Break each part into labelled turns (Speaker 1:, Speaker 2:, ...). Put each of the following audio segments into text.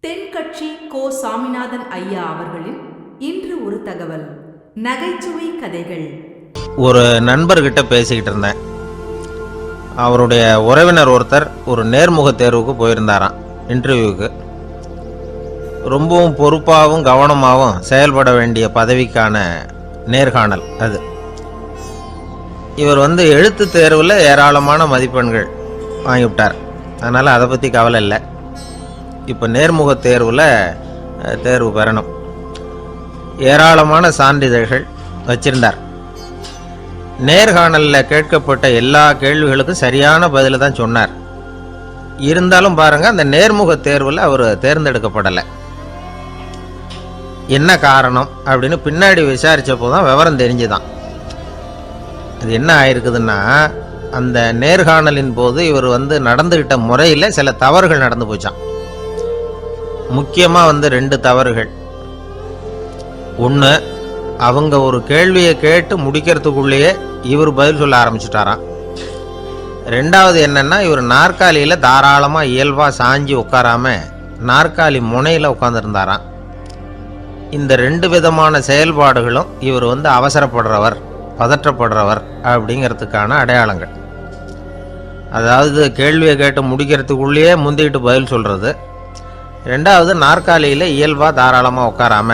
Speaker 1: தென்கட்சி கோ. சாமிநாதன் ஐயா அவர்களின் இன்று ஒரு தகவல். நகைச்சுவை கதைகள்.
Speaker 2: ஒரு நண்பர்கிட்ட பேசிக்கிட்டு இருந்தேன். அவருடைய உறவினர் ஒருத்தர் ஒரு நேர்முக தேர்வுக்கு போயிருந்தாராம், இன்டர்வியூக்கு. ரொம்பவும் பொறுப்பாகவும் கவனமாகவும் செயல்பட வேண்டிய பதவிக்கான நேர்காணல் அது. இவர் எழுத்து தேர்வில் ஏராளமான மதிப்பெண்கள் வாங்கிவிட்டார். அதனால் அதை பற்றி கவலை இல்லை. இப்போ நேர்முக தேர்வில் தேர்வு பெறணும். ஏராளமான சான்றிதழ்கள் வச்சிருந்தார். நேர்காணலில் கேட்கப்பட்ட எல்லா கேள்விகளுக்கும் சரியான பதில் தான் சொன்னார். இருந்தாலும் பாருங்க, அந்த நேர்முக தேர்வில் அவர் தேர்ந்தெடுக்கப்படலை. என்ன காரணம் அப்படின்னு பின்னாடி விசாரித்தப்போ தான் விவரம் தெரிஞ்சுதான். அது என்ன ஆயிருக்குதுன்னா, அந்த நேர்காணலின் போது இவர் நடந்துகிட்ட முறையில் சில தவறுகள் நடந்து போச்சான். முக்கியமாக 2 தவறுகள். ஒன்று, அவங்க ஒரு கேள்வியை கேட்டு முடிக்கிறதுக்குள்ளேயே இவர் பதில் சொல்ல ஆரம்பிச்சுட்டாராம். ரெண்டாவது என்னன்னா, இவர் நாற்காலியில் தாராளமாக இயல்பாக சாஞ்சி உட்காராம நாற்காலி முனையில் உட்காந்துருந்தாராம். இந்த 2 விதமான செயல்பாடுகளும் இவர் அவசரப்படுறவர், பதற்றப்படுறவர் அப்படிங்கிறதுக்கான அடையாளங்கள். அதாவது கேள்வியை கேட்டு முடிக்கிறதுக்குள்ளேயே முந்திக்கிட்டு பதில் சொல்கிறது. ரெண்டாவது, நாற்காலியில் இயல்பாக தாராளமாக உட்காராம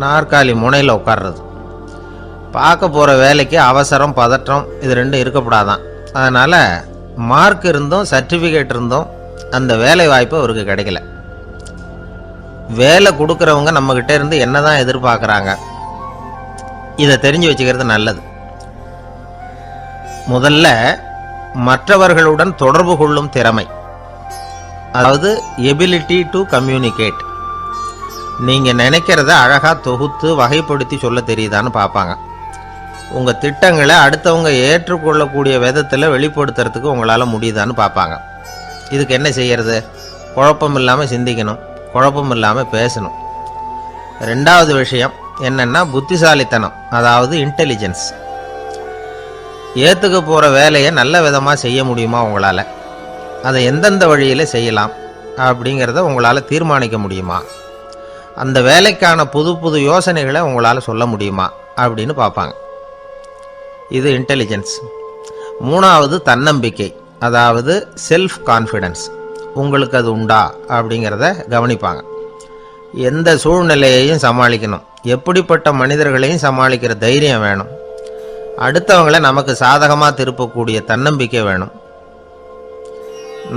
Speaker 2: நாற்காலி முனையில் உட்கார்றது. பார்க்க போகிற வேலைக்கு அவசரம், பதற்றம் இது 2 இருக்கப்படாதான். அதனால் மார்க் இருந்தும் சர்டிஃபிகேட் இருந்தும் அந்த வேலை வாய்ப்பு அவருக்கு கிடைக்கல. வேலை கொடுக்குறவங்க நம்மக்கிட்ட இருந்து என்ன தான் எதிர்பார்க்குறாங்க, இதை தெரிஞ்சு வச்சுக்கிறது நல்லது. முதல்ல, மற்றவர்களுடன் தொடர்பு கொள்ளும் திறமை, அதாவது எபிலிட்டி டு கம்யூனிகேட். நீங்கள் நினைக்கிறத அழகாக தொகுத்து வகைப்படுத்தி சொல்ல தெரியுதான்னு பார்ப்பாங்க. உங்கள் திட்டங்களை அடுத்தவங்க ஏற்றுக்கொள்ளக்கூடிய விதத்தில் வெளிப்படுத்துறதுக்கு உங்களால் முடியுதான்னு பார்ப்பாங்க. இதுக்கு என்ன செய்யறது? குழப்பம் இல்லாமல் சிந்திக்கணும், குழப்பம் இல்லாமல் பேசணும். ரெண்டாவது விஷயம் என்னென்னா புத்திசாலித்தனம், அதாவது இன்டெலிஜென்ஸ். ஏற்றுக்க போகிற வேலையை நல்ல விதமாக செய்ய முடியுமா உங்களால்? அதை எந்தெந்த வழியில் செய்யலாம் அப்படிங்கிறத உங்களால் தீர்மானிக்க முடியுமா? அந்த வேலைக்கான புது புது யோசனைகளை உங்களால் சொல்ல முடியுமா அப்படின்னு பார்ப்பாங்க. இது இன்டெலிஜென்ஸ். மூணாவது தன்னம்பிக்கை, அதாவது செல்ஃப் கான்ஃபிடென்ஸ். உங்களுக்கு அது உண்டா அப்படிங்கிறத கவனிப்பாங்க. எந்த சூழ்நிலையையும் சமாளிக்கணும், எப்படிப்பட்ட மனிதர்களையும் சமாளிக்கிற தைரியம் வேணும். அடுத்தவங்களை நமக்கு சாதகமாக திருப்பக்கூடிய தன்னம்பிக்கை வேணும்.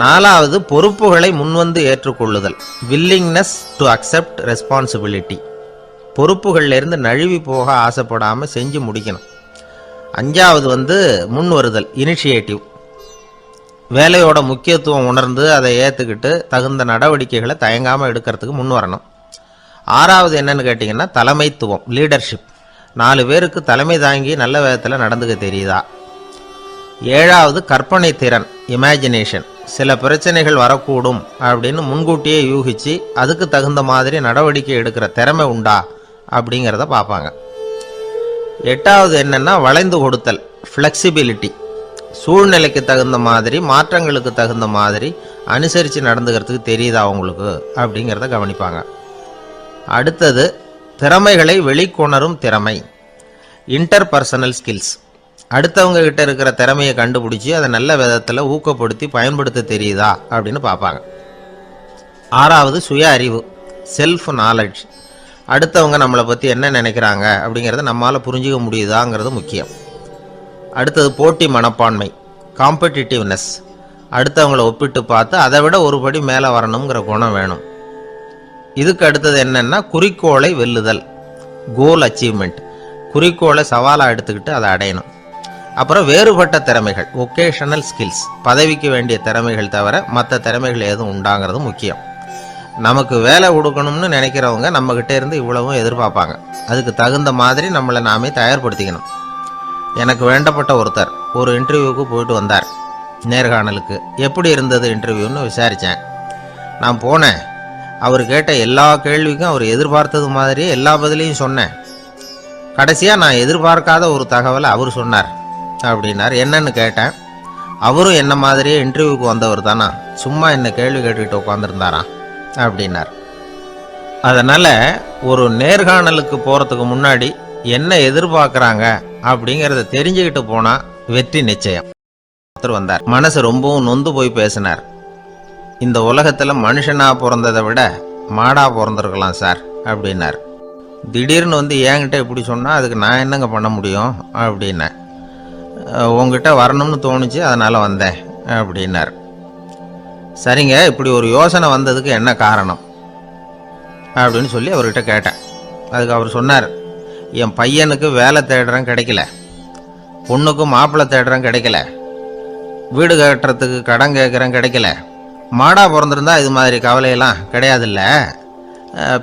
Speaker 2: நாலாவது, பொறுப்புகளை முன்வந்து ஏற்றுக்கொள்ளுதல், வில்லிங்னஸ் டு அக்செப்ட் ரெஸ்பான்சிபிலிட்டி. பொறுப்புகள்லேருந்து நழுவி போக ஆசைப்படாமல் செஞ்சு முடிக்கணும். அஞ்சாவது முன் வருதல், இனிஷியேட்டிவ். வேலையோட முக்கியத்துவம் உணர்ந்து அதை ஏற்றுக்கிட்டு தகுந்த நடவடிக்கைகளை தயங்காமல் எடுக்கிறதுக்கு முன் வரணும். ஆறாவது என்னன்னு கேட்டிங்கன்னா தலைமைத்துவம், லீடர்ஷிப். 4 பேருக்கு தலைமை தாங்கி நல்ல விதத்தில் நடந்துக்க தெரியுதா? ஏழாவது கற்பனை திறன், இமேஜினேஷன். சில பிரச்சனைகள் வரக்கூடும் அப்படின்னு முன்கூட்டியே யூகிச்சு அதுக்கு தகுந்த மாதிரி நடவடிக்கை எடுக்கிற திறமை உண்டா அப்படிங்கிறத பார்ப்பாங்க. எட்டாவது என்னன்னா வளைந்து கொடுத்தல், ஃப்ளெக்சிபிலிட்டி. சூழ்நிலைக்கு தகுந்த மாதிரி, மாற்றங்களுக்கு தகுந்த மாதிரி அனுசரித்து நடந்துக்கிறதுக்கு தெரியுதா அவங்களுக்கு அப்படிங்கிறத கவனிப்பாங்க. அடுத்தது திறமைகளை வெளிக்கொணரும் திறமை, இன்டர்பர்சனல் ஸ்கில்ஸ். அடுத்தவங்க கிட்ட இருக்கிற திறமையை கண்டுபிடிச்சி அதை நல்ல விதத்தில் ஊக்கப்படுத்தி பயன்படுத்த தெரியுதா அப்படின்னு பார்ப்பாங்க. ஆறாவது சுய அறிவு, செல்ஃப் நாலேஜ். அடுத்தவங்க நம்மளை பற்றி என்ன நினைக்கிறாங்க அப்படிங்கிறத நம்மளால் புரிஞ்சிக்க முடியுதாங்கிறது முக்கியம். அடுத்தது போட்டி மனப்பான்மை, காம்படிட்டிவ்னஸ். அடுத்தவங்களை ஒப்பிட்டு பார்த்து அதை விட ஒரு படி மேலே வரணுங்கிற குணம் வேணும். இதுக்கு அடுத்தது என்னென்னா குறிக்கோளை வெல்லுதல், கோல் அச்சீவ்மெண்ட். குறிக்கோளை சவாலாக எடுத்துக்கிட்டு அதை அடையணும். அப்புறம் வேறுபட்ட திறமைகள், ஒகேஷனல் ஸ்கில்ஸ். பதவிக்கு வேண்டிய திறமைகள் தவிர மற்ற திறமைகள் எதுவும் உண்டாங்கிறது முக்கியம். நமக்கு வேலை கொடுக்கணும்னு நினைக்கிறவங்க நம்மக்கிட்ட இருந்து இவ்வளவும் எதிர்பார்ப்பாங்க. அதுக்கு தகுந்த மாதிரி நம்மளை நாமே தயார்படுத்திக்கணும். எனக்கு வேண்டப்பட்ட ஒருத்தர் ஒரு இன்டர்வியூவுக்கு போயிட்டு வந்தார், நேர்காணலுக்கு. எப்படி இருந்தது இன்டர்வியூன்னு விசாரித்தேன். நான் போனேன். அவர் கேட்ட எல்லா கேள்விக்கும் அவர் எதிர்பார்த்தது மாதிரியே எல்லா பதிலையும் சொன்னேன். கடைசியாக நான் எதிர்பார்க்காத ஒரு தகவலை அவர் சொன்னார் அப்படின்னார். என்னன்னு கேட்டேன். அவரும் என்ன மாதிரியே இன்டர்வியூக்கு வந்தவர் தானா, சும்மா என்ன கேள்வி கேட்டுக்கிட்டு உட்காந்துருந்தாராம். அப்படின்னார். அதனால் ஒரு நேர்காணலுக்கு போகிறதுக்கு முன்னாடி என்ன எதிர்பார்க்குறாங்க அப்படிங்கிறத தெரிஞ்சுக்கிட்டு போனால் வெற்றி நிச்சயம். ஒருத்தர் வந்தார், மனசு ரொம்பவும் நொந்து போய் பேசினார். இந்த உலகத்தில் மனுஷனாக பிறந்ததை விட மாடாக பிறந்திருக்கலாம் சார் அப்படின்னார். திடீர்னு வந்து என்கிட்ட இப்படி சொன்னால் அதுக்கு நான் என்னங்க பண்ண முடியும் அப்படின்னேன். உங்ககிட்ட வரணும்னு தோணுச்சு, அதனால் வந்தேன் அப்படின்னார். சரிங்க, இப்படி ஒரு யோசனை வந்ததுக்கு என்ன காரணம் அப்படின்னு சொல்லி அவர்கிட்ட கேட்டேன். அதுக்கு அவர் சொன்னார், என் பையனுக்கு வேலை தேடுறேன் கிடைக்கல, பொண்ணுக்கும் மாப்பிள்ளை தேடுறேன் கிடைக்கல, வீடு கட்டுறதுக்கு கடன் கேட்குறேன் கிடைக்கல. மாடாக பிறந்திருந்தா இது மாதிரி கவலையெல்லாம் கிடையாதுல்ல,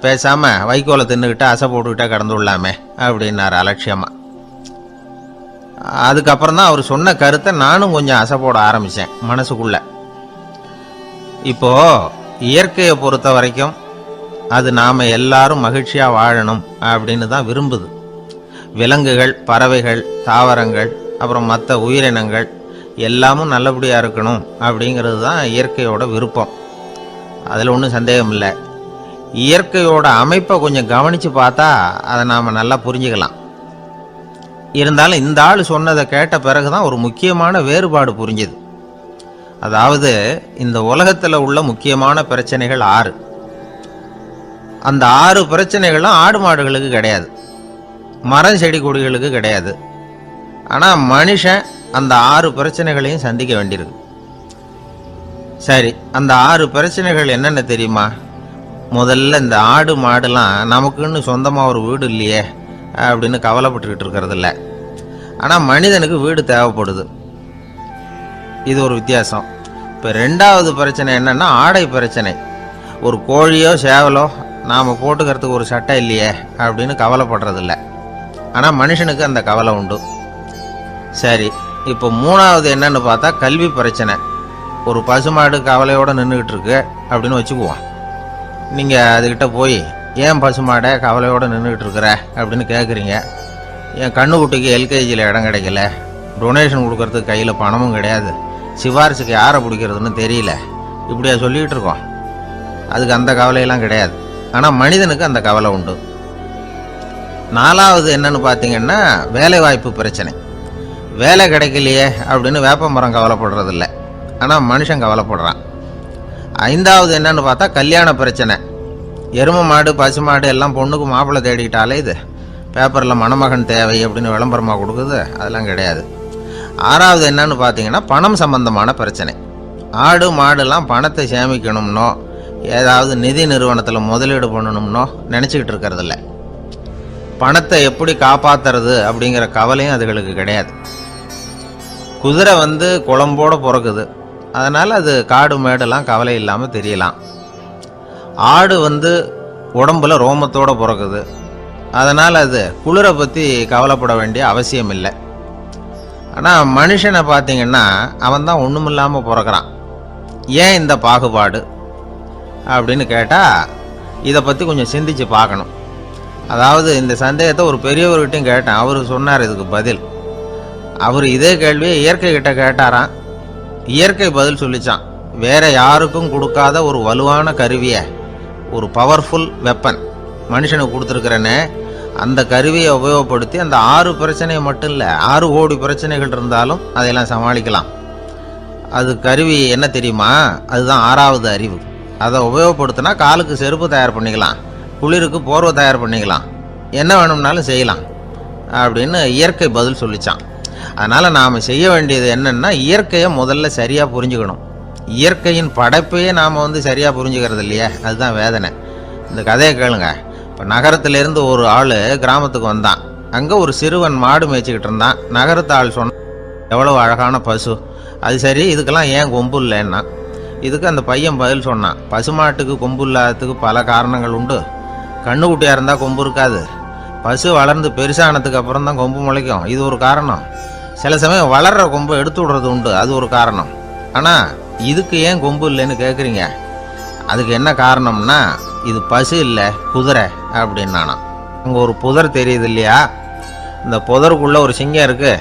Speaker 2: பேசாமல் வைக்கோலை தின்னுக்கிட்டு அசை போட்டுக்கிட்டே கடந்து விடலாமே அப்படின்னார் அலட்சியமாக. அதுக்கப்புறம் தான் அவர் சொன்ன கருத்தை நானும் கொஞ்சம் அசை போட ஆரம்பித்தேன் மனசுக்குள்ளே. இப்போது இயற்கையை பொறுத்த வரைக்கும் அது நாம் எல்லாரும் மகிழ்ச்சியாக வாழணும் அப்படின்னு தான் விரும்புது. விலங்குகள், பறவைகள், தாவரங்கள், அப்புறம் மற்ற உயிரினங்கள் எல்லாமும் நல்லபடியாக இருக்கணும் அப்படிங்கிறது தான் இயற்கையோட விருப்பம். அதில் ஒன்றும் சந்தேகம் இல்லை. இயற்கையோட அமைப்பை கொஞ்சம் கவனித்து பார்த்தா அதை நாம் நல்லா புரிஞ்சுக்கலாம். இருந்தாலும் இந்த ஆள் சொன்னதை கேட்ட பிறகு தான் ஒரு முக்கியமான வேறுபாடு புரிஞ்சுது. அதாவது இந்த உலகத்தில் உள்ள முக்கியமான பிரச்சனைகள் 6. அந்த 6 பிரச்சனைகளும் ஆடு மாடுகளுக்கு கிடையாது, மரம் செடி கொடிகளுக்கு கிடையாது. ஆனால் மனுஷன் அந்த 6 பிரச்சனைகளையும் சந்திக்க வேண்டியிருக்கு. சரி, அந்த 6 பிரச்சனைகள் என்னென்ன தெரியுமா? முதல்ல இந்த ஆடு மாடுலாம் நமக்குன்னு சொந்தமாக ஒரு வீடு இல்லையே அப்படின்னு கவலைப்பட்டுக்கிட்டு இருக்கிறது இல்லை. ஆனால் மனிதனுக்கு வீடு தேவைப்படுது. இது ஒரு வித்தியாசம். இப்போ 2வது பிரச்சனை என்னென்னா ஆடை பிரச்சனை. ஒரு கோழியோ சேவலோ நாம் போட்டுக்கிறதுக்கு ஒரு சட்டை இல்லையே அப்படின்னு கவலைப்படுறதில்ல. ஆனால் மனுஷனுக்கு அந்த கவலை உண்டு. சரி, இப்போ 3வது என்னன்னு பார்த்தா கல்வி பிரச்சனை. ஒரு பசுமாடு கவலையோடு நின்றுக்கிட்டு இருக்கு அப்படின்னு வச்சுக்குவோம். நீங்கள் அதுக்கிட்ட போய் ஏன் பசுமாடை கவலையோடு நின்றுக்கிட்டு இருக்கிற அப்படின்னு கேட்குறீங்க. என் கண்ணுக்குட்டிக்கு எல்கேஜியில் இடம் கிடைக்கல, டொனேஷன் கொடுக்கறதுக்கு கையில் பணமும் கிடையாது, சிபாரிசுக்கு யாரை பிடிக்கிறதுன்னு தெரியல, இப்படியா சொல்லிகிட்டு இருக்கோம். அதுக்கு அந்த கவலையெல்லாம் கிடையாது. ஆனால் மனிதனுக்கு அந்த கவலை உண்டு. 4வது என்னன்னு பார்த்தீங்கன்னா வேலைவாய்ப்பு பிரச்சனை. வேலை கிடைக்கலையே அப்படின்னு வேப்ப மரம் கவலைப்படுறதில்ல, ஆனால் மனுஷன் கவலைப்படுறான். 5வது என்னன்னு பார்த்தா கல்யாண பிரச்சனை. எருமை மாடு பசு மாடு எல்லாம் பொண்ணுக்கு மாப்பிள்ளை தேடிக்கிட்டாலே இது பேப்பரில் மணமகன் தேவை அப்படின்னு விளம்பரமாக கொடுக்குது, அதெல்லாம் கிடையாது. 6வது என்னன்னு பார்த்தீங்கன்னா பணம் சம்பந்தமான பிரச்சனை. ஆடு மாடுலாம் பணத்தை சேமிக்கணும்னோ ஏதாவது நிதி நிறுவனத்தில் முதலீடு பண்ணணும்னோ நினச்சிக்கிட்டு இருக்கிறதில்ல. பணத்தை எப்படி காப்பாற்றுறது அப்படிங்கிற கவலையும் அதுகளுக்கு கிடையாது. குதிரை வந்து குளம்போடு பிறக்குது, அதனால் அது காடு மேடெல்லாம் கவலை இல்லாமல் தெரியலாம். ஆடு வந்து உடம்புல ரோமத்தோடு பிறக்குது, அதனால் அது குளிரை பற்றி கவலைப்பட வேண்டிய அவசியம் இல்லை. ஆனால் மனுஷனை பார்த்திங்கன்னா அவன் தான் ஒன்றுமில்லாமல் பிறக்கிறான். ஏன் இந்த பாகுபாடு அப்படின்னு கேட்டால் இதை பற்றி கொஞ்சம் சிந்திச்சு பார்க்கணும். அதாவது இந்த சந்தேகத்தை ஒரு பெரியவர்கிட்டையும் கேட்டேன், அவர் சொன்னார் இதுக்கு பதில். அவர் இதே கேள்வியை இயற்கை கிட்ட கேட்டாராம். இயற்கை பதில் சொல்லிச்சான், வேற யாருக்கும் கொடுக்காத ஒரு வலுவான கருவியை, ஒரு பவர்ஃபுல் வெப்பன் மனுஷனுக்கு கொடுத்துருக்கிறேன்னு, அந்த கருவியை உபயோகப்படுத்தி அந்த 6 பிரச்சனையை மட்டும் இல்லை 6 கோடி பிரச்சனைகள் இருந்தாலும் அதையெல்லாம் சமாளிக்கலாம். அது கருவி என்ன தெரியுமா? அதுதான் 6வது அறிவு. அதை உபயோகப்படுத்தினா காலுக்கு செருப்பு தயார் பண்ணிக்கலாம், குளிருக்கு போர்வை தயார் பண்ணிக்கலாம், என்ன வேணும்னாலும் செய்யலாம் அப்படின்னு இயற்கை பதில் சொல்லிச்சான். அதனால் நாம் செய்ய வேண்டியது என்னென்னா இயற்கையை முதல்ல சரியாக புரிஞ்சுக்கணும். இயற்கையின் படைப்பையே நாம் வந்து சரியாக புரிஞ்சுக்கிறது இல்லையே, அதுதான் வேதனை. இந்த கதையை கேளுங்க. இப்போ நகரத்திலேருந்து ஒரு ஆள் கிராமத்துக்கு வந்தான். அங்கே ஒரு சிறுவன் மாடு மேய்ச்சிக்கிட்டு இருந்தான். நகரத்து ஆள் சொன்ன, எவ்வளோ அழகான பசு, அது சரி இதுக்கெல்லாம் ஏன் கொம்பு இல்லைன்னா. இதுக்கு அந்த பையன் பதில் சொன்னான், பசுமாட்டுக்கு கொம்பு இல்லாததுக்கு பல காரணங்கள் உண்டு. கண்ணுக்குட்டியாக இருந்தால் கொம்பு இருக்காது, பசு வளர்ந்து பெருசானதுக்கு அப்புறம் தான் கொம்பு முளைக்கும், இது ஒரு காரணம். சில சமயம் வளர்கிற கொம்பை எடுத்து விடுறது உண்டு, அது ஒரு காரணம். ஆனால் இதுக்கு ஏன் கொம்பு இல்லைன்னு கேட்குறீங்க. அதுக்கு என்ன காரணம்னா இது பசு இல்லை குதிரை அப்படின்னானா. அங்கே ஒரு புதர் தெரியுது இல்லையா, இந்த புதருக்குள்ளே ஒரு சிங்கம் இருக்குது.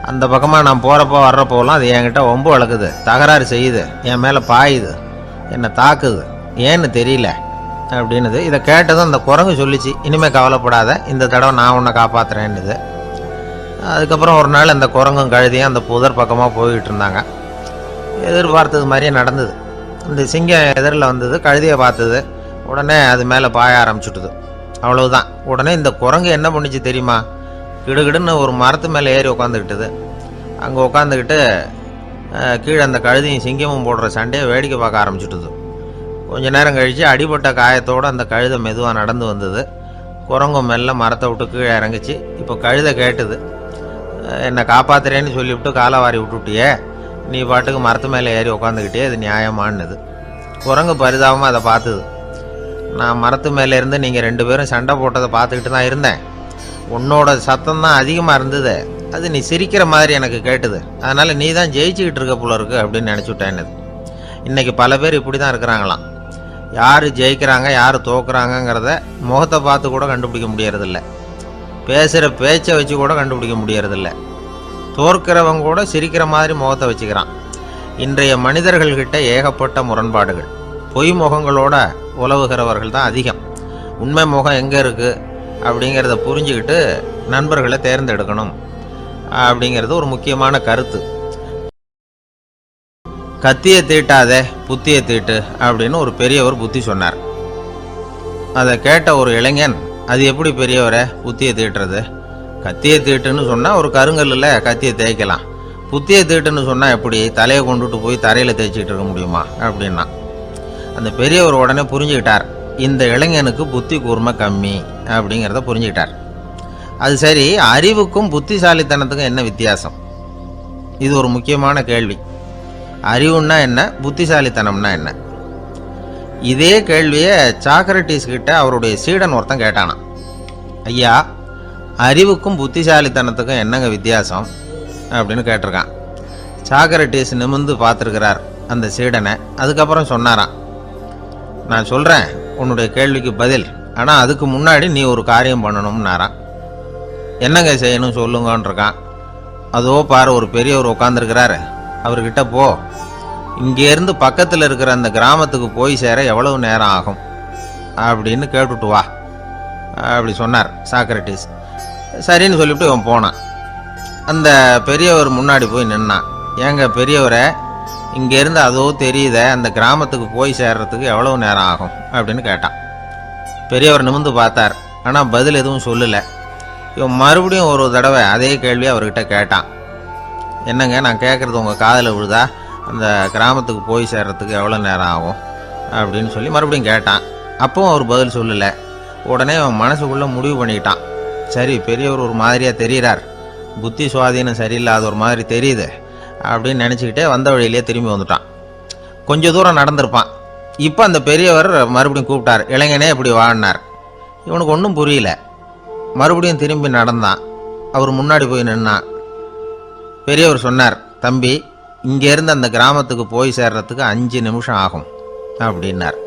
Speaker 2: அந்த பக்கமாக நான் போகிறப்போ வர்றப்போலாம் அது என்கிட்ட ஒம்பு வளர்க்குது, தகராறு செய்யுது, என் மேலே பாயுது, என்னை தாக்குது. ஏன்னு தெரியல அப்படின்னுது. இதை கேட்டதும் அந்த குரங்கு சொல்லிச்சு, இனிமேல் கவலைப்படாத, இந்த தடவை நான் உன்னை காப்பாற்றுறேன்னுது. அதுக்கப்புறம் ஒரு நாள் அந்த குரங்கும் கழுதியும் அந்த புதர் பக்கமாக போய்கிட்டு இருந்தாங்க. எதிர்பார்த்தது மாதிரியே நடந்தது. இந்த சிங்கம் எதிரில் வந்தது, கழுதியை பார்த்தது, உடனே அது மேலே பாய ஆரம்பிச்சுட்டுது. அவ்வளவுதான். உடனே இந்த குரங்கு என்ன பண்ணிச்சு தெரியுமா, கிடுகிடுன்னு ஒரு மரத்து மேலே ஏறி உட்காந்துக்கிட்டுது. அங்கே உட்காந்துக்கிட்டு கீழே அந்த கழுதியும் சிங்கமும் போடுற சண்டையை வேடிக்கை பார்க்க ஆரம்பிச்சுட்டுது. கொஞ்ச நேரம் கழித்து அடிபட்ட காயத்தோடு அந்த கழுதை மெதுவாக நடந்து வந்தது. குரங்கும் மெல்ல மரத்தை விட்டு கீழே இறங்குச்சு. இப்போ கழுதை கேட்டுது, என்னை காப்பாத்துறேன்னு சொல்லிவிட்டு காலை வாரி விட்டுட்டியே, நீ பாட்டுக்கு மரத்து மேலே ஏறி உட்காந்துக்கிட்டே, அது நியாயமானது. குரங்கு பரிதாபமாக அதை பார்த்துது. நான் மரத்து மேலே இருந்து நீங்கள் 2 பேரும் சண்டை போட்டதை பார்த்துக்கிட்டு தான் இருந்தேன். உன்னோட சத்தம் தான் அதிகமாக இருந்தது, அது நீ சிரிக்கிற மாதிரி எனக்கு கேட்டுது. அதனால் நீ தான் ஜெயிச்சுக்கிட்டு இருக்க போல இருக்கு அப்படின்னு நினச்சிவிட்டேன்னுது. இன்றைக்கி பல பேர் இப்படி தான் இருக்கிறாங்களாம். யார் ஜெயிக்கிறாங்க யார் தோக்குறாங்கங்கிறத முகத்தை பார்த்து கூட கண்டுபிடிக்க முடியறதில்ல. பேசுகிற பேச்சை வச்சு கூட கண்டுபிடிக்க முடியறதில்ல. தோற்கிறவங்க கூட சிரிக்கிற மாதிரி முகத்தை வச்சுக்கிறான். இன்றைய மனிதர்கள்கிட்ட ஏகப்பட்ட முரண்பாடுகள். பொய் முகங்களோட உலவுகிறவர்கள் தான் அதிகம். உண்மை முகம் எங்கே இருக்குது அப்படிங்கிறத புரிஞ்சுக்கிட்டு நண்பர்களை தேர்ந்தெடுக்கணும் அப்படிங்கிறது ஒரு முக்கியமான கருத்து. கத்தியை தீட்டாதே புத்தியை தீட்டு அப்படின்னு ஒரு பெரியவர் புத்தி சொன்னார். அதை கேட்ட ஒரு இளைஞன், அது எப்படி பெரியவரை புத்தியை தீட்டுறது, கத்தியை தீட்டுன்னு சொன்னால் ஒரு கருங்கல்லில் கத்தியை தேய்க்கலாம், புத்தியை தீட்டுன்னு சொன்னால் எப்படி தலையை கொண்டுட்டு போய் தரையில் தேய்ச்சிக்கிட்டு இருக்க முடியுமா அப்படின்னா. அந்த பெரியவர் உடனே புரிஞ்சுக்கிட்டார், இந்த இளைஞனுக்கு புத்தி கூர்மை கம்மி அப்படிங்கிறத புரிஞ்சுக்கிட்டார். அது சரி, அறிவுக்கும் புத்திசாலித்தனத்துக்கும் என்ன வித்தியாசம்? இது ஒரு முக்கியமான கேள்வி. அறிவுன்னா என்ன, புத்திசாலித்தனம்னா என்ன? இதே கேள்வியை சாக்ரட்டிஸ் கிட்ட அவருடைய சீடன் ஒருத்தன் கேட்டானான். ஐயா, அறிவுக்கும் புத்திசாலித்தனத்துக்கும் என்னங்க வித்தியாசம் அப்படின்னு கேட்டிருக்கான். சாக்ரட்டிஸ் நிமிர்ந்து பார்த்துருக்கிறார் அந்த சீடனை. அதுக்கப்புறம் சொன்னாராம், நான் சொல்கிறேன் உன்னுடைய கேள்விக்கு பதில், ஆனால் அதுக்கு முன்னாடி நீ ஒரு காரியம் பண்ணணும்னாரான். என்னங்க செய்யணும் சொல்லுங்கன்றிருக்கான். அதோ பாரு, ஒரு பெரியவர் உட்காந்துருக்கிறாரு, அவர்கிட்ட போ, இங்கேருந்து பக்கத்தில் இருக்கிற அந்த கிராமத்துக்கு போய் சேர எவ்வளவு நேரம் ஆகும் அப்படின்னு கேட்டுட்டு வா அப்படி சொன்னார் சாக்ரட்டிஸ். சரின்னு சொல்லிவிட்டு இவன் போனான். அந்த பெரியவர் முன்னாடி போய் நின்னான். ஏங்க பெரியவரை, இங்கேருந்து அதோ தெரியுத அந்த கிராமத்துக்கு போய் சேர்றதுக்கு எவ்வளவு நேரம் ஆகும் அப்படின்னு கேட்டான். பெரியவர் நிமிர்ந்து பார்த்தார், ஆனால் பதில் எதுவும் சொல்லலை. இவன் மறுபடியும் ஒரு தடவை அதே கேள்வி அவர்கிட்ட கேட்டான். என்னங்க, நான் கேட்குறது உங்கள் காதில் விழுதா, அந்த கிராமத்துக்கு போய் சேர்றதுக்கு எவ்வளோ நேரம் ஆகும் அப்படின்னு சொல்லி மறுபடியும் கேட்டான். அப்பவும் அவர் பதில் சொல்லலை. உடனே அவன் மனசுக்குள்ளே முடிவு பண்ணிக்கிட்டான், சரி பெரியவர் ஒரு மாதிரியாக தெரிகிறார், புத்தி சுவாதீனம் சரியில்லாத ஒரு மாதிரி தெரியுது அப்படின்னு நினச்சிக்கிட்டே வந்த வழியிலே திரும்பி வந்துட்டான். கொஞ்சம் தூரம் நடந்திருப்பான். இப்போ அந்த பெரியவர் மறுபடியும் கூப்பிட்டார், இளைஞனே இப்படி வாழ்னார். இவனுக்கு ஒன்றும் புரியல. மறுபடியும் திரும்பி நடந்தான். அவர் முன்னாடி போய் நின்னான். பெரியவர் சொன்னார், தம்பி, இங்கேருந்து அந்த கிராமத்துக்கு போய் சேர்றதுக்கு 5 நிமிஷம் ஆகும் அப்படின்னார்.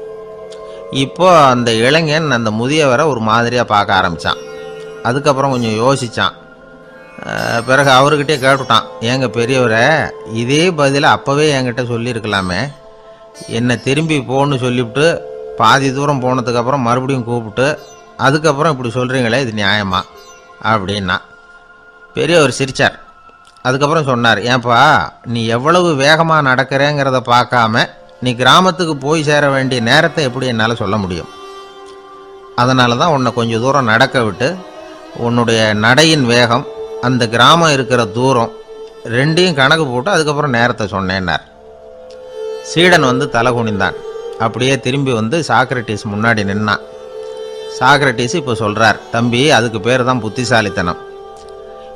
Speaker 2: இப்போ அந்த இளைஞன் அந்த முதியவரை ஒரு மாதிரியாக பார்க்க ஆரம்பித்தான். அதுக்கப்புறம் கொஞ்சம் யோசித்தான். பிறகு அவர்கிட்டே கேட்டுட்டான், ஏங்க பெரியவரை, இதே பதிலை அப்போவே என்கிட்ட சொல்லியிருக்கலாமே, என்னை திரும்பி போன்னு சொல்லிவிட்டு பாதி தூரம் போனதுக்கப்புறம் மறுபடியும் கூப்பிட்டு அதுக்கப்புறம் இப்படி சொல்கிறீங்களே, இது நியாயமா அப்படின்னா. பெரியவர் சிரித்தார். அதுக்கப்புறம் சொன்னார், ஏன்பா, நீ எவ்வளவு வேகமாக நடக்கிறேங்கிறத பார்க்காம நீ கிராமத்துக்கு போய் சேர வேண்டிய நேரத்தை எப்படி என்னால் சொல்ல முடியும்? அதனால தான் உன்னை கொஞ்சம் தூரம் நடக்க விட்டு உன்னுடைய நடையின் வேகம், அந்த கிராமம் இருக்கிற தூரம் ரெண்டையும் கணக்கு போட்டு அதுக்கப்புறம் நேரத்தை சொன்னேன்னார். சீடன் வந்து தலை குனிந்தான். அப்படியே திரும்பி வந்து சாக்ரட்டிஸ் முன்னாடி நின்னான். சாக்ரட்டிஸ் இப்போ சொல்கிறார், தம்பி, அதுக்கு பேர் தான் புத்திசாலித்தனம்.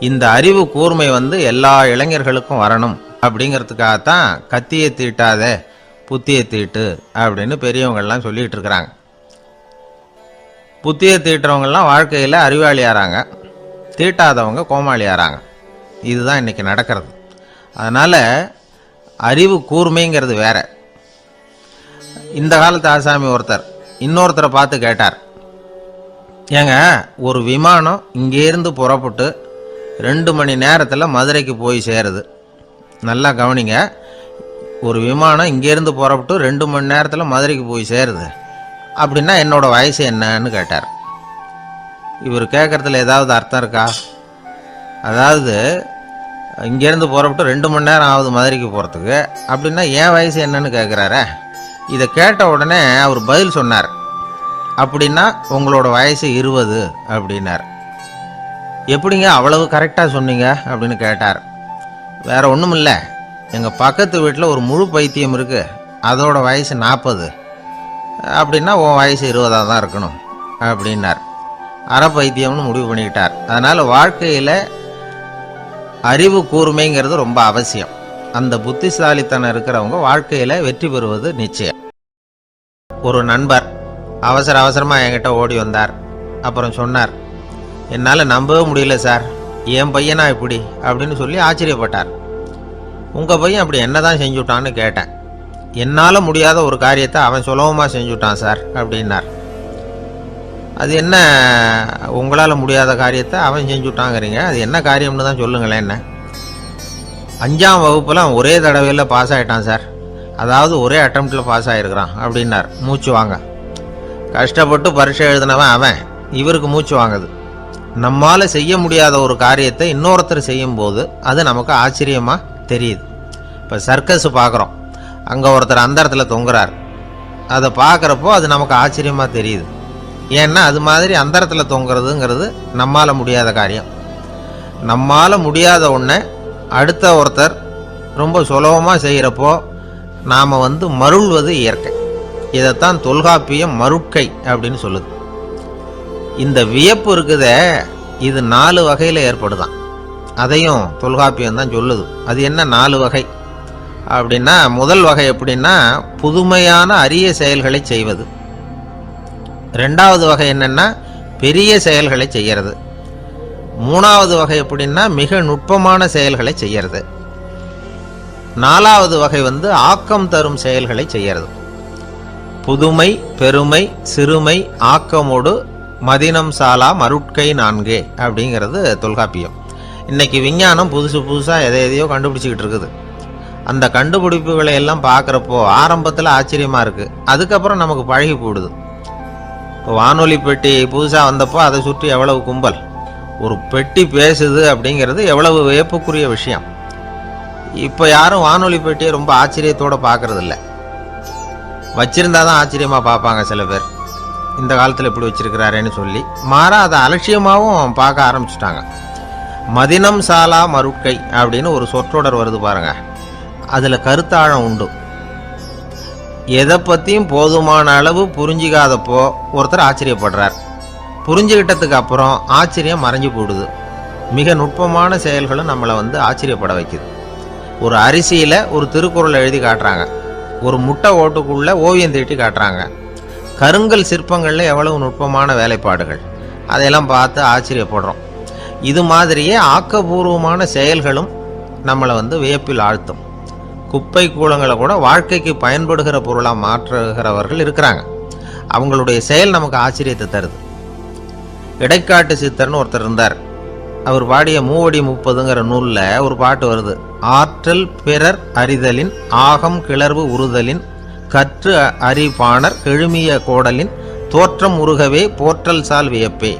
Speaker 2: இந்த அறிவு கூர்மை வந்து எல்லா இளைஞர்களுக்கும் வரணும் அப்படிங்கிறதுக்காகத்தான் கத்தியை தீட்டாத புத்தியை தீட்டு அப்படின்னு பெரியவங்கள்லாம் சொல்லிகிட்டு இருக்கிறாங்க. புத்தியை தீட்டுறவங்கெல்லாம் வாழ்க்கையில் அறிவாளியாகிறாங்க, தீட்டாதவங்க கோமாளியாகிறாங்க. இதுதான் இன்றைக்கி நடக்கிறது. அதனால் அறிவு கூர்மைங்கிறது வேற. இந்த காலத்து ஆசாமி ஒருத்தர் இன்னொருத்தரை பார்த்து கேட்டார், ஏங்க, ஒரு விமானம் இங்கேருந்து புறப்பட்டு 2 மணி நேரத்தில் மதுரைக்கு போய் சேருது. நல்லா கவனிங்க, ஒரு விமானம் இங்கேருந்து புறப்பட்டு 2 மணி நேரத்தில் மதுரைக்கு போய் சேருது அப்படின்னா என்னோட வயசு என்னன்னு கேட்டார். இவர் கேட்குறதுல ஏதாவது அர்த்தம் இருக்கா? அதாவது இங்கேருந்து புறப்பட்டு 2 மணி நேரம் ஆகுது மதுரைக்கு போகிறதுக்கு, அப்படின்னா என் வயசு என்னன்னு கேட்குறாரே. இதை கேட்ட உடனே அவர் பதில் சொன்னார், அப்படின்னா உங்களோட வயசு 20 அப்படின்னார். எப்படிங்க அவ்வளவு கரெக்டாக சொன்னீங்க அப்படின்னு கேட்டார். வேற ஒன்றும் இல்லை, எங்கள் பக்கத்து வீட்டில் ஒரு முழு பைத்தியம் இருக்குது, அதோட வயசு 40, அப்படின்னா உன் வயசு 20 தான் இருக்கணும் அப்படின்னார். அரை பைத்தியம்னு முடிவு பண்ணிக்கிட்டார். அதனால் வாழ்க்கையில் அறிவு கூர்மைங்கிறது ரொம்ப அவசியம். அந்த புத்திசாலித்தனம் இருக்கிறவங்க வாழ்க்கையில் வெற்றி பெறுவது நிச்சயம். ஒரு நண்பர் அவசரமாக என்கிட்ட ஓடி வந்தார். அப்புறம் சொன்னார், என்னால் நம்பவே முடியல சார், என் பையனா இப்படி அப்படின்னு சொல்லி ஆச்சரியப்பட்டார். உங்கள் பையன் அப்படி என்ன தான் செஞ்சுட்டான்னு கேட்டேன். என்னால் முடியாத ஒரு காரியத்தை அவன் சுலபமாக செஞ்சுட்டான் சார் அப்படின்னார். அது என்ன, உங்களால் முடியாத காரியத்தை அவன் செஞ்சுட்டாங்கிறீங்க, அது என்ன காரியம்னு தான் சொல்லுங்களேன். என்ன 5ஆம் வகுப்பில் அவன் ஒரே தடவையில் பாஸ் ஆகிட்டான் சார், அதாவது ஒரே அட்டம்ப்டில் பாஸ் ஆகிருக்கிறான் அப்படின்னார். மூச்சு வாங்க. கஷ்டப்பட்டு பரீட்சை எழுதினவன் அவன், இவருக்கு மூச்சு வாங்குது. நம்மால் செய்ய முடியாத ஒரு காரியத்தை இன்னொருத்தர் செய்யும்போது அது நமக்கு ஆச்சரியமாக தெரியுது. இப்போ சர்க்கஸ் பார்க்குறோம், அங்கே ஒருத்தர் அந்த இடத்துல தொங்குறார். அதை பார்க்குறப்போ அது நமக்கு ஆச்சரியமாக தெரியுது. ஏன்னா அது மாதிரி அந்த இடத்துல தொங்குறதுங்கிறது நம்மால் முடியாத காரியம். நம்மால் முடியாத ஒன்றை அடுத்த ஒருத்தர் ரொம்ப சுலபமாக செய்கிறப்போ நாம் மருள்வது இயற்கை. இதைத்தான் தொல்காப்பியம் மருட்கை அப்படின்னு சொல்லுது. இந்த வியப்பு இருக்குதே, இது 4 வகையில் ஏற்படுதான். அதையும் தொல்காப்பியம் தான் சொல்லுது. அது என்ன 4 வகை அப்படின்னா, முதல் வகை எப்படின்னா புதுமையான அரிய செயல்களை செய்வது. 2வது வகை என்னன்னா பெரிய செயல்களை செய்யறது. 3வது வகை எப்படின்னா மிக நுட்பமான செயல்களை செய்யறது. 4வது வகை ஆக்கம் தரும் செயல்களை செய்யறது. புதுமை, பெருமை, சிறுமை, ஆக்கமோடு மதினம் சாலா மருட்கை 4 அப்படிங்கிறது தொல்காப்பியம். இன்னைக்கு விஞ்ஞானம் புதுசாக எதையோ கண்டுபிடிச்சிக்கிட்டு இருக்குது. அந்த கண்டுபிடிப்புகளை எல்லாம் பார்க்குறப்போ ஆரம்பத்தில் ஆச்சரியமாக இருக்குது, அதுக்கப்புறம் நமக்கு பழகி போடுது. இப்போ வானொலி பெட்டி புதுசாக வந்தப்போ அதை சுற்றி எவ்வளவு கும்பல், ஒரு பெட்டி பேசுது அப்படிங்கிறது எவ்வளவு வியப்புக்குரிய விஷயம். இப்போ யாரும் வானொலி பெட்டியை ரொம்ப ஆச்சரியத்தோடு பார்க்கறதில்ல. வச்சிருந்தா தான் ஆச்சரியமாக பார்ப்பாங்க சில பேர், இந்த காலத்தில் எப்படி வச்சிருக்கிறாரேன்னு சொல்லி. மாறா அதை அலட்சியமாகவும் பார்க்க ஆரம்பிச்சுட்டாங்க. மதினம் சாலா மருட்கை அப்படின்னு ஒரு சொற்றொடர் வருது பாருங்க, அதில் கருத்தாழம் உண்டு. எதை பற்றியும் போதுமான அளவு புரிஞ்சிக்காதப்போ ஒருத்தர் ஆச்சரியப்படுறார். புரிஞ்சுக்கிட்டதுக்கு அப்புறம் ஆச்சரியம் மறைஞ்சு போடுது. மிக நுட்பமான செயல்களும் நம்மளை ஆச்சரியப்பட வைக்குது. ஒரு அரிசியில் ஒரு திருக்குறள் எழுதி காட்டுறாங்க, ஒரு முட்டை ஓட்டுக்குள்ளே ஓவியம் தீட்டி காட்டுறாங்க. கருங்கல் சிற்பங்களில் எவ்வளவு நுட்பமான வேலைப்பாடுகள், அதையெல்லாம் பார்த்து ஆச்சரியப்படுறோம். இது மாதிரியே ஆக்கப்பூர்வமான செயல்களும் நம்மளை வியப்பில் ஆழ்த்தும். குப்பை கூலங்களை கூட வாழ்க்கைக்கு பயன்படுகிற பொருளாக மாற்றுகிறவர்கள் இருக்கிறாங்க. அவங்களுடைய செயல் நமக்கு ஆச்சரியத்தை தருது. இடைக்காட்டு சித்தர்னு ஒருத்தர் இருந்தார். அவர் பாடிய 30 நூலில் ஒரு பாட்டு வருது. ஆற்றல் பிறர் அறிதலின் ஆகம் கிளர்வு உறுதலின் கற்று அறிபாணர் கெழுமிய கோடலின் தோற்றம் உருகவே போற்றல் சால் வியப்பே.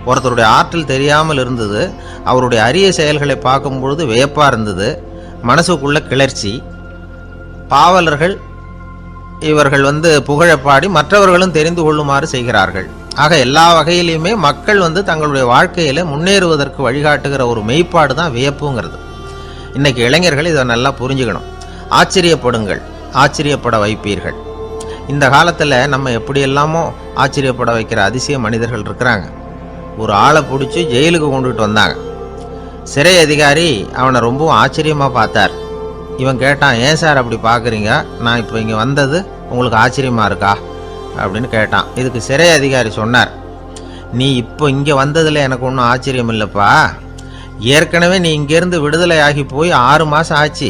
Speaker 2: ஒருத்தருடைய ஆற்றல் தெரியாமல் இருந்தது, அவருடைய அரிய செயல்களை பார்க்கும்பொழுது வியப்பாக இருந்தது, மனசுக்குள்ள கிளர்ச்சி. பாவலர்கள் இவர்கள் புகழப்பாடி மற்றவர்களும் தெரிந்து கொள்ளுமாறு செய்கிறார்கள். ஆக எல்லா வகையிலையுமே மக்கள் தங்களுடைய வாழ்க்கையில் முன்னேறுவதற்கு வழிகாட்டுகிற ஒரு மெய்ப்பாடு தான் வியப்புங்கிறது. இன்னைக்கு இளைஞர்கள் இதை நல்லா புரிஞ்சுக்கணும். ஆச்சரியப்படுங்கள், ஆச்சரியப்பட வைப்பீர்கள். இந்த காலத்தில் நம்ம எப்படியெல்லாமோ ஆச்சரியப்பட வைக்கிற அதிசய மனிதர்கள் இருக்கிறாங்க. ஒரு ஆளை பிடிச்சி ஜெயிலுக்கு கொண்டுட்டு வந்தாங்க. சிறை அதிகாரி அவனை ரொம்பவும் ஆச்சரியமாக பார்த்தார். இவன் கேட்டான், ஏன் சார் அப்படி பார்க்குறீங்க, நான் இப்போ இங்கே வந்தது உங்களுக்கு ஆச்சரியமாக இருக்கா அப்படின்னு கேட்டான். இதுக்கு சிறை அதிகாரி சொன்னார், நீ இப்போ இங்கே வந்ததில் எனக்கு ஒன்றும் ஆச்சரியம் இல்லைப்பா, ஏற்கனவே நீ இங்கேருந்து விடுதலை ஆகி போய் 6 மாதம் ஆச்சு,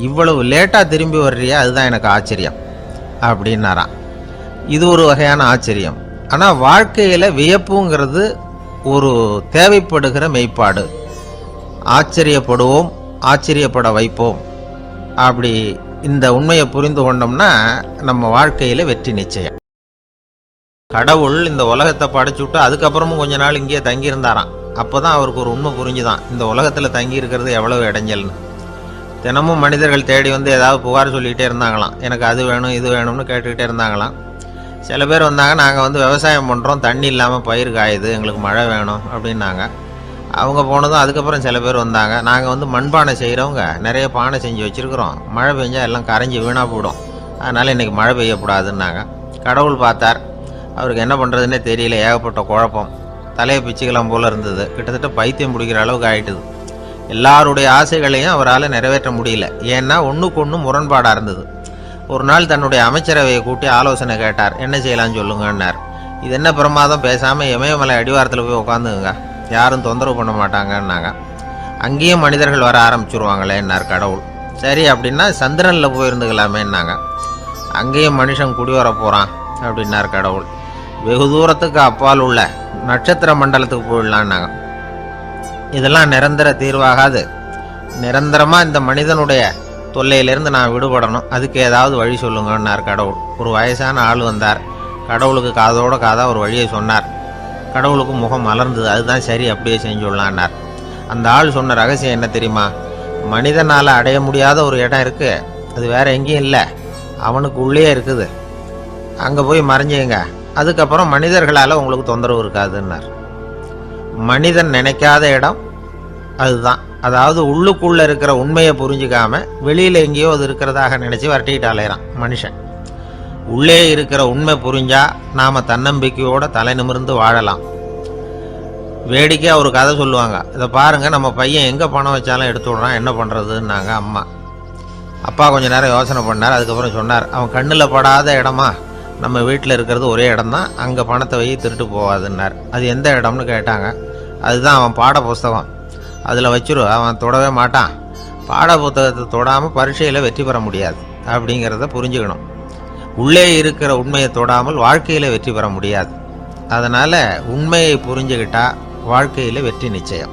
Speaker 2: இவ்வளவு லேட்டாக திரும்பி வர்றியா, அதுதான் எனக்கு ஆச்சரியம் அப்படின்னாரான். இது ஒரு வகையான ஆச்சரியம். ஆனால் வாழ்க்கையில் வியப்புங்கிறது ஒரு தேவைப்படுகிற மெய்ப்பாடு. ஆச்சரியப்படுவோம், ஆச்சரியப்பட வைப்போம். அப்படி இந்த உண்மையை புரிந்து கொண்டோம்னா நம்ம வாழ்க்கையில் வெற்றி நிச்சயம். கடவுள் இந்த உலகத்தை படைச்சுட்டு அதுக்கப்புறமும் கொஞ்ச நாள் இங்கேயே தங்கியிருந்தாராம். அப்போ தான் அவருக்கு ஒரு உண்மை புரிஞ்சுதான் இந்த உலகத்தில் தங்கி இருக்கிறது எவ்வளவு இடைஞ்சல்னு. தினமும் மனிதர்கள் தேடி வந்து ஏதாவது புகார் சொல்லிக்கிட்டே இருந்தாங்களாம். எனக்கு அது வேணும் இது வேணும்னு கேட்டுக்கிட்டே இருந்தாங்களாம். சில பேர் வந்தாங்க, நாங்கள் வந்து விவசாயம் பண்ணுறோம், தண்ணி இல்லாமல் பயிர் காயுது, எங்களுக்கு மழை வேணும் அப்படின்னாங்க. அவங்க போனதும் அதுக்கப்புறம் சில பேர் வந்தாங்க, நாங்கள் வந்து மண்பானை செய்கிறவங்க நிறைய பானை செஞ்சு வச்சுருக்குறோம், மழை பெஞ்சால் எல்லாம் கரைஞ்சி வீணாக போயிடும், அதனால் இன்றைக்கி மழை பெய்யக்கூடாதுன்னாங்க. கடவுள் பார்த்தார், அவருக்கு என்ன பண்ணுறதுன்னே தெரியல, ஏகப்பட்ட குழப்பம், தலையை பிச்சுக்கலாம் போல் இருந்தது, கிட்டத்தட்ட பைத்தியம் பிடிக்கிற அளவுக்கு ஆகிட்டுது. எல்லாருடைய ஆசைகளையும் அவரால் நிறைவேற்ற முடியல, ஏன்னா ஒன்றுக்கு ஒன்று முரண்பாடாக இருந்தது. ஒரு நாள் தன்னுடைய அமைச்சரவையை கூட்டி ஆலோசனை கேட்டார். என்ன செய்யலான்னு சொல்லுங்கன்னார். இது என்ன பிரமாதம், பேசாமல் இமயமலை அடிவாரத்தில் போய் உட்காந்துங்க, யாரும் தொந்தரவு பண்ண மாட்டாங்கன்னாங்க. அங்கேயும் மனிதர்கள் வர ஆரம்பிச்சுருவாங்களேன்னார் கடவுள். சரி அப்படின்னா சந்திரனில் போயிருந்துக்கலாமேன்னாங்க. அங்கேயும் மனுஷன் குடி வர போகிறான் அப்படின்னார் கடவுள். வெகு தூரத்துக்கு அப்பால் உள்ள நட்சத்திர மண்டலத்துக்கு போயிடலான்னாங்க. இதெல்லாம் நிரந்தர தீர்வாகாது, நிரந்தரமாக இந்த மனிதனுடைய தொல்லையிலேருந்து நான் விடுபடணும், அதுக்கு ஏதாவது வழி சொல்லுங்கன்னார் கடவுள். ஒரு வயசான ஆள் வந்தார். கடவுளுக்கு காதோட காதாக ஒரு வழியை சொன்னார். கடவுளுக்கு முகம் மலர்ந்தது. அதுதான் சரி, அப்படியே செஞ்சுடலான்னார். அந்த ஆள் சொன்ன ரகசியம் என்ன தெரியுமா? மனிதனால் அடைய முடியாத ஒரு இடம் இருக்குது, அது வேற எங்கேயும் இல்லை, அவனுக்கு உள்ளே இருக்குது, அங்கே போய் மறைஞ்சுங்க, அதுக்கப்புறம் மனிதர்களால் உங்களுக்கு தொந்தரவு இருக்காதுன்னார். மனிதன் நினைக்காத இடம் அதுதான். அதாவது உள்ளுக்குள்ளே இருக்கிற உண்மையை புரிஞ்சிக்காம வெளியில் எங்கேயோ அது இருக்கிறதாக நினச்சி வரட்டிக்கிட்டு அலையிறான் மனுஷன். உள்ளே இருக்கிற உண்மை புரிஞ்சா நாம் தன்னம்பிக்கையோடு தலை நிமிர்ந்து வாழலாம். வேடிக்கையாக ஒரு கதை சொல்லுவாங்க, இதை பாருங்கள், நம்ம பையன் எங்கே பணம் வச்சாலும் எடுத்து விட்றான், என்ன பண்ணுறதுன்னாங்க அம்மா. அப்பா கொஞ்சம் நேரம் யோசனை பண்ணார். அதுக்கப்புறம் சொன்னார், அவன் கண்ணில் படாத இடமா நம்ம வீட்டில் இருக்கிறது ஒரே இடம்தான், அங்கே பணத்தை வை திருட்டு போகாதுன்னார். அது எந்த இடம்னு கேட்டாங்க. அதுதான் அவன் பாட புஸ்தகம், அதில் வச்சிரு, அவன் தொடவே மாட்டான், பாட புத்தகத்தை தொடாமல் பரீட்சையில் வெற்றி பெற முடியாது அப்படிங்கிறத புரிஞ்சுக்கணும். உள்ளே இருக்கிற உண்மையை தொடாமல் வாழ்க்கையில் வெற்றி பெற முடியாது. அதனால் உண்மையை புரிஞ்சுக்கிட்டா வாழ்க்கையில் வெற்றி நிச்சயம்.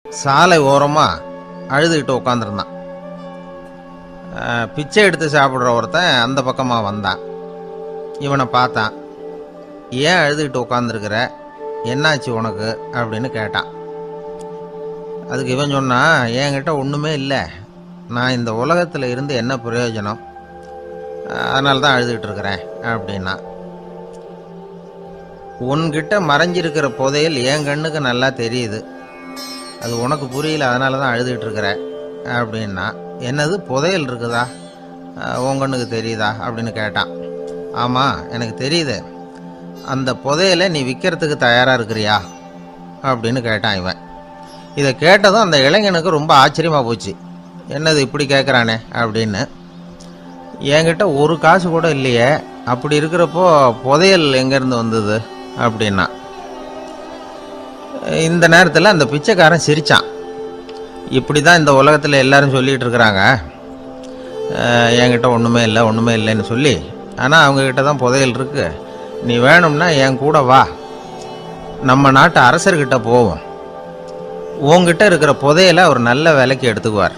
Speaker 2: சாலை ஓரமாக அழுதுகிட்டு உட்காந்துருந்தான். பிச்சை எடுத்து சாப்பிட்ற ஒருத்தன் அந்த பக்கமாக வந்தான். இவனை பார்த்தான். ஏன் அழுதுகிட்டு உட்காந்துருக்கிற, என்னாச்சு உனக்கு அப்படின்னு கேட்டான். அதுக்கு இவன் சொன்னான், என்கிட்ட ஒன்றுமே இல்லை, நான் இந்த உலகத்தில் இருந்து என்ன பிரயோஜனம், அதனால தான் அழுதுகிட்டு இருக்கிறேன் அப்படின்னா. உன்கிட்ட மறைஞ்சிருக்கிற புதையல் என் கண்ணுக்கு நல்லா தெரியுது, அது உனக்கு புரியல, அதனால தான் அழுதுகிட்டு இருக்கிற அப்படின்னா. என்னது, புதையல் இருக்குதா, உன் கண்ணுக்கு தெரியுதா அப்படின்னு கேட்டான். ஆமாம், எனக்கு தெரியுது, அந்த புதையலை நீ விற்கிறதுக்கு தயாராக இருக்கிறியா அப்படின்னு கேட்டான் இவன். இதை கேட்டதும் அந்த இளைஞனுக்கு ரொம்ப ஆச்சரியமாக போச்சு. என்னது இப்படி கேட்குறானே அப்படின்னு. என்கிட்ட ஒரு காசு கூட இல்லையே, அப்படி இருக்கிறப்போ புதையல் எங்கேருந்து வந்தது அப்படின்னா. இந்த நேரத்தில் அந்த பிச்சைக்காரன் சிரித்தான். இப்படி தான் இந்த உலகத்தில் எல்லாரும் சொல்லிகிட்டு இருக்கிறாங்க, என்கிட்ட ஒன்றுமே இல்லை ஒன்றுமே இல்லைன்னு சொல்லி, ஆனால் அவங்கக்கிட்ட தான் புதையல் இருக்குது, நீ வேணும்னா என் கூட வா, நம்ம நாட்டு அரசர்கிட்ட போவோம், உங்ககிட்ட இருக்கிற புதையலை அவர் நல்ல விலைக்கு எடுத்துக்குவார்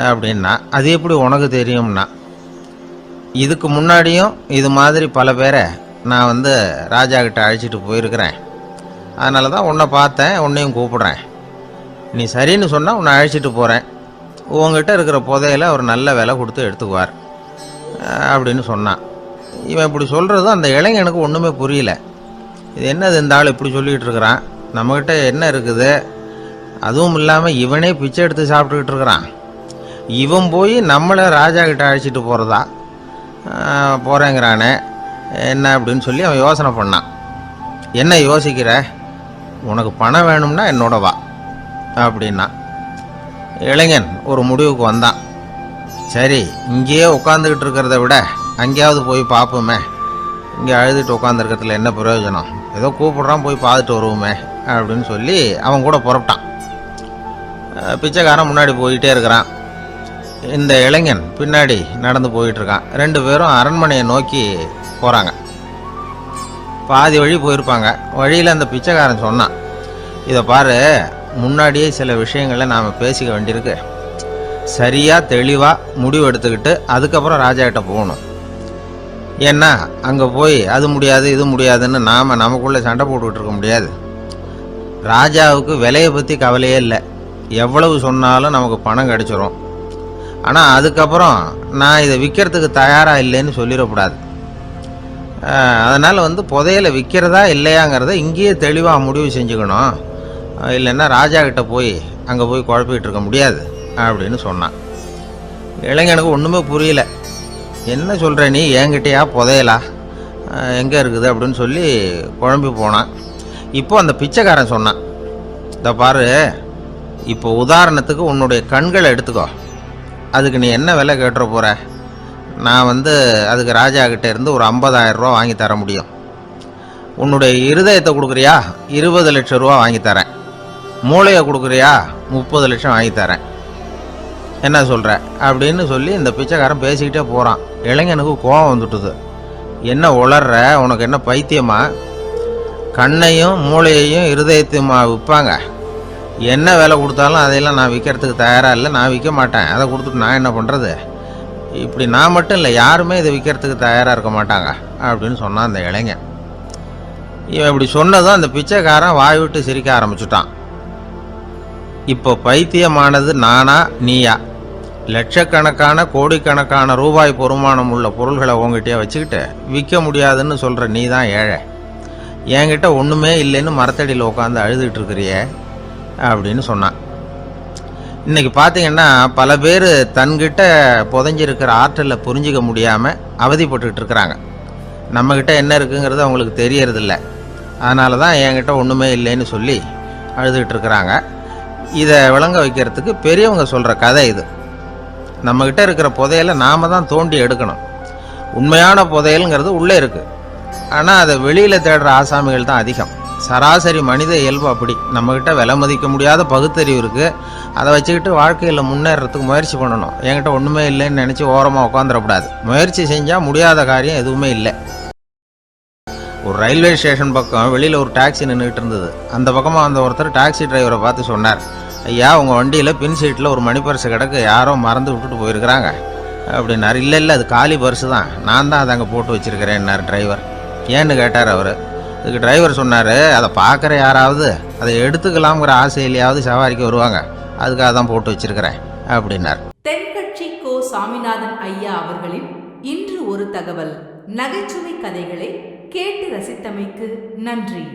Speaker 2: அப்படின்னா. அது எப்படி உனக்கு தெரியும்னா, இதுக்கு முன்னாடியும் இது மாதிரி பல பேரை நான் வந்து ராஜா கிட்ட அழைச்சிட்டு போயிருக்கிறேன், அதனால தான் உன்னை பார்த்தேன், உன்னையும் கூப்பிடுறேன், நீ சரின்னு சொன்னால் உன்னை அழைச்சிட்டு போகிறேன், உங்ககிட்ட இருக்கிற புதையலை அவர் நல்ல விலை கொடுத்து எடுத்துக்குவார் அப்படின்னு சொன்னான். இவன் இப்படி சொல்கிறதும் அந்த இளைஞனுக்கு ஒன்றுமே புரியல. இது என்னது இந்த ஆள் இப்படி சொல்லிகிட்டு இருக்கிறான், நம்மக்கிட்ட என்ன இருக்குது, அதுவும் இல்லாமல் இவனே பிச்சை எடுத்து சாப்பிட்டுக்கிட்டு இருக்கிறான், இவன் போய் நம்மளை ராஜா கிட்ட அழைச்சிட்டு போகிறதா போகிறேங்கிறானே என்ன அப்படின்னு சொல்லி அவன் யோசனை பண்ணான். என்ன யோசிக்கிற, உனக்கு பணம் வேணும்னா என்னோட வா அப்படின்னா. இளைஞன் ஒரு முடிவுக்கு வந்தான். சரி, இங்கேயே உட்காந்துக்கிட்டு இருக்கிறத விட அங்கேயாவது போய் பார்ப்போமே, இங்கே அழுதுட்டு உட்காந்துருக்கிறதுல என்ன பிரயோஜனம், ஏதோ கூப்பிட்றான் போய் பார்த்துட்டு வருவோமே அப்படின்னு சொல்லி அவன் கூட புறப்பட்டான். பிச்சைக்காரன் முன்னாடி போயிட்டே இருக்கிறான், இந்த இளைஞன் பின்னாடி நடந்து போயிட்டுருக்கான். ரெண்டு பேரும் அரண்மனையை நோக்கி போகிறாங்க. பாதி வழி போயிருப்பாங்க. வழியில் அந்த பிச்சைக்காரன் சொன்னான், இதை பாரு, முன்னாடியே சில விஷயங்களை நாம் பேசிக்க வேண்டியிருக்கு, சரியாக தெளிவாக முடிவு எடுத்துக்கிட்டு அதுக்கப்புறம் ராஜா கிட்ட போகணும். ஏன்னா அங்கே போய் அது முடியாது இது முடியாதுன்னு நாம் நமக்குள்ளே சண்டை போட்டுக்கிட்டு இருக்க முடியாது. ராஜாவுக்கு விலையை பற்றி கவலையே இல்லை. எவ்வளவு சொன்னாலும் நமக்கு பணம் கிடச்சிரும். ஆனால் அதுக்கப்புறம் நான் இதை விற்கிறதுக்கு தயாராக இல்லைன்னு சொல்லிடக்கூடாது. அதனால் புதையலை விற்கிறதா இல்லையாங்கிறத இங்கேயே தெளிவாக முடிவு செஞ்சுக்கணும். இல்லைன்னா ராஜா கிட்ட போய் அங்கே போய் குழப்பிக்கிட்டு இருக்க முடியாது அப்படின்னு சொன்னான். இளைஞனுக்கு ஒன்றுமே புரியல. என்ன சொல்கிற நீ, என்கிட்டயா புதையலா எங்கே இருக்குது அப்படின்னு சொல்லி குழம்பி போனான். இப்போ அந்த பிச்சைக்காரன் சொன்னான், இதை பாரு, இப்போ உதாரணத்துக்கு உன்னுடைய கண்களை எடுத்துக்கோ. அதுக்கு நீ என்ன விலை கேட்டுற போகிற? நான் அதுக்கு ராஜா கிட்ட இருந்து ஒரு 50,000 ரூபா வாங்கி தர முடியும். உன்னுடைய இருதயத்தை கொடுக்குறியா? 20 லட்சம் ரூபா வாங்கி தரேன். மூளையை கொடுக்குறியா? 30 லட்சம் வாங்கி தரேன். என்ன சொல்கிற அப்படின்னு சொல்லி இந்த பிச்சைக்காரன் பேசிக்கிட்டே போகிறான். இளைஞனுக்கு கோபம் வந்துட்டுது. என்ன உளர்ற, உனக்கு என்ன பைத்தியமா? கண்ணையும் மூளையையும் இருதயத்தையுமா விற்பாங்க? என்ன விலை கொடுத்தாலும் அதையெல்லாம் நான் விற்கிறதுக்கு தயாராக இல்லை, நான் விற்க மாட்டேன். அதை கொடுத்துட்டு நான் என்ன பண்ணுறது? இப்படி நான் மட்டும் இல்லை, யாருமே இதை விற்கிறதுக்கு தயாராக இருக்க மாட்டாங்க அப்படின்னு சொன்னான் அந்த இளைஞன். இவன் இப்படி சொன்னதும் அந்த பிச்சைக்காரன் வாய் விட்டு சிரிக்க ஆரம்பிச்சுட்டான். இப்போ பைத்தியமானது நானா நீயா? லட்சக்கணக்கான கோடிக்கணக்கான ரூபாய் பொறுமானம் உள்ள பொருள்களை உங்ககிட்டயே வச்சுக்கிட்டு விற்க முடியாதுன்னு சொல்கிற நீ தான் ஏழை. என்கிட்ட ஒன்றுமே இல்லைன்னு மரத்தடியில் உட்காந்து அழுதுகிட்டு இருக்கிறியே அப்படின்னு சொன்னான். இன்றைக்கி பார்த்தீங்கன்னா பல பேர் தன்கிட்ட புதைஞ்சிருக்கிற ஆற்றலை புரிஞ்சிக்க முடியாமல் அவதிப்பட்டுக்கிட்டு இருக்கிறாங்க. நம்மக்கிட்ட என்ன இருக்குங்கிறது அவங்களுக்கு தெரியறதில்ல. அதனால தான் என்கிட்ட ஒன்றுமே இல்லைன்னு சொல்லி அழுதுகிட்டு இருக்கிறாங்க. இதை விளங்க வைக்கிறதுக்கு பெரியவங்க சொல்கிற கதை இது. நம்மக்கிட்ட இருக்கிற புதையலை நாம் தான் தோண்டி எடுக்கணும். உண்மையான புதையலுங்கிறது உள்ளே இருக்குது. ஆனால் அதை வெளியில் தேடுற ஆசாமிகள் தான் அதிகம். சராசரி மனித இயல்பு அப்படி. நம்மக்கிட்ட விலை மதிக்க முடியாத பகுத்தறிவு இருக்குது. அதை வச்சுக்கிட்டு வாழ்க்கையில் முன்னேறதுக்கு முயற்சி பண்ணணும். என்கிட்ட ஒன்றுமே இல்லைன்னு நினச்சி ஓரமாக உட்காந்துடக்கூடாது. முயற்சி செஞ்சால் முடியாத காரியம் எதுவுமே இல்லை. ஒரு ரயில்வே ஸ்டேஷன் பக்கம் வெளியில் ஒரு டாக்ஸி நின்றுக்கிட்டு இருந்தது. அந்த பக்கமாக வந்த ஒருத்தர் டாக்ஸி டிரைவரை பார்த்து சொன்னார், ஐயா, உங்கள் வண்டியில் பின் சீட்டில் ஒரு மணி பர்ஸு கிடக்கு, யாரோ மறந்து விட்டுட்டு போயிருக்கிறாங்க அப்படின்னார். இல்லை அது காலி பர்ஸு தான், நான் தான் அதை அங்கே போட்டு வச்சுருக்கிறேன்னார் டிரைவர். ஏன்னு கேட்டார் அவர். இதுக்கு டிரைவர் சொன்னார், அதை பார்க்குற யாராவது அதை எடுத்துக்கலாம்ங்கிற ஆசையிலையாவது சவாரிக்கு வருவாங்க, அதுக்காக தான் போட்டு வச்சிருக்கிறேன் அப்படின்னார்.
Speaker 1: தென்கட்சி கோ. சாமிநாதன் ஐயா அவர்களின் இன்று ஒரு தகவல் நகைச்சுவை கதைகளை கேட்டு ரசித்தமைக்கு நன்றி.